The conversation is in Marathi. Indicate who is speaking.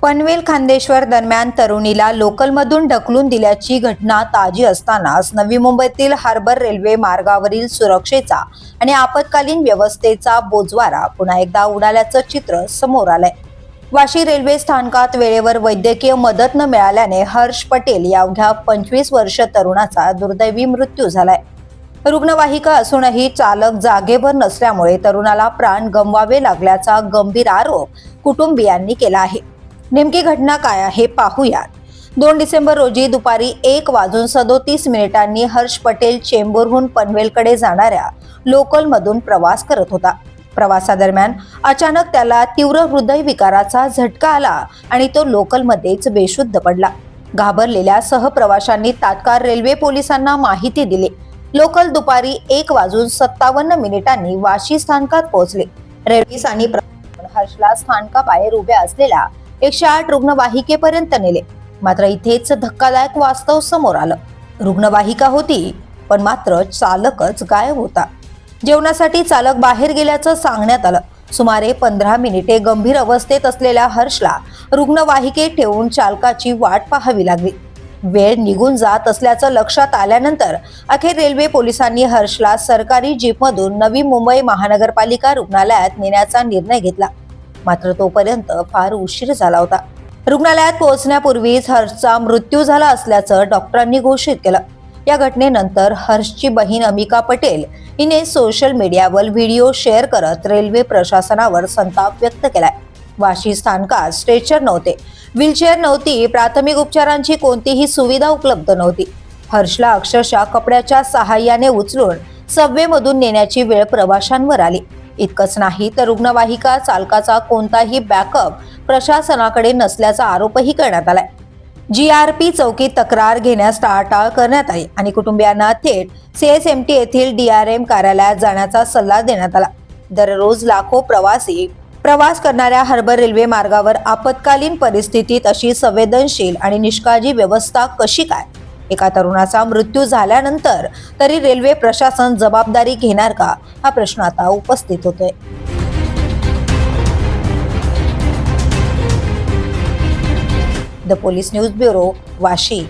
Speaker 1: पनवेल खान्देश्वर दरम्यान तरुणीला लोकलमधून ढकलून दिल्याची घटना ताजी असतानाच नवी मुंबईतील हार्बर रेल्वे मार्गावरील सुरक्षेचा आणि आपत्कालीन व्यवस्थेचा बोजवारा पुन्हा एकदा उडाल्याचं चित्र समोर आलंय। वाशी रेल्वे स्थानकात वेळेवर वैद्यकीय मदत न मिळाल्याने हर्ष पटेल या अवघ्या 25 वर्ष तरुणाचा दुर्दैवी मृत्यू झालाय। रुग्णवाहिका असूनही चालक जागेवर नसल्यामुळे तरुणाला प्राण गमवावे लागल्याचा गंभीर आरोप कुटुंबियांनी केला आहे। नेमकी घटना काय आहे पाहूयात। 2 डिसेंबर रोजी दुपारी 1:37 हर्ष पटेल चेंबूरहून पनवेलकडे जाणाऱ्या लोकलमधून प्रवास करत होता। प्रवासादरम्यान अचानक त्याला तीव्र हृदयविकाराचा झटका आला आणि तो लोकलमध्येच बेशुद्ध पडला। घाबरलेल्या सहप्रवाशांनी तात्काळ रेल्वे पोलिसांना माहिती दिली। लोकल दुपारी 1:57 वाशी स्थानकात पोहोचले। रेल्वे आणि हर्षला स्थानकाबाहेर उभ्या असलेल्या 108 रुग्णवाहिकेपर्यंत नेले। मात्र इथेच धक्कादायक वास्तव समोर आलं। रुग्णवाहिका होती पण मात्र चालकच गायब होता। जेवणासाठी चालक बाहेर गेल्याचं सांगण्यात आलं। सुमारे 15 मिनिटे गंभीर अवस्थेत असलेल्या हर्षला रुग्णवाहिकेत ठेवून चालकाची वाट पाहावी लागली। वेळ निघून जात असल्याचं लक्षात आल्यानंतर अखेर रेल्वे पोलिसांनी हर्षला सरकारी जीपमधून नवी मुंबई महानगरपालिका रुग्णालयात नेण्याचा निर्णय घेतला। मात्र तोपर्यंत फार उशीर झाला होता। रुग्णालयात पोहोचण्यापूर्वीच हर्षचा मृत्यू झाला असल्याचं डॉक्टरांनी घोषित केलं। या घटनेनंतर हर्षची बहीण अमिका पटेल हिने सोशल मीडियावर व्हिडिओ शेअर करत रेल्वे प्रशासनावर संताप व्यक्त केलाय। वाशी स्थानकात स्ट्रेचर नव्हते, व्हीलचेअर नव्हती, प्राथमिक उपचारांची कोणतीही सुविधा उपलब्ध नव्हती। हर्षला अक्षरशः कपड्याच्या सहाय्याने उचलून सबवेमधून नेण्याची वेळ प्रवाशांवर आली। इतकंच नाही तर रुग्णवाहिका चालकाचा कोणताही बॅकअप प्रशासनाकडे नसल्याचा आरोपही करण्यात आलाय। GRP चौकीत तक्रार घेण्यास टाळाटाळ करण्यात आली आणि कुटुंबियांना थेट CSMT येथील DRM कार्यालयात जाण्याचा सल्ला देण्यात आला। दररोज लाखो प्रवासी प्रवास करणाऱ्या हार्बर रेल्वे मार्गावर आपत्कालीन परिस्थितीत अशी संवेदनशील आणि निष्काळजी व्यवस्था कशी काय? एका तरुणाचा मृत्यू झाल्यानंतर तरी रेल्वे प्रशासन जबाबदारी घेणार का, हा प्रश्न आता उपस्थित होतोय। The police news bureau, Vashi.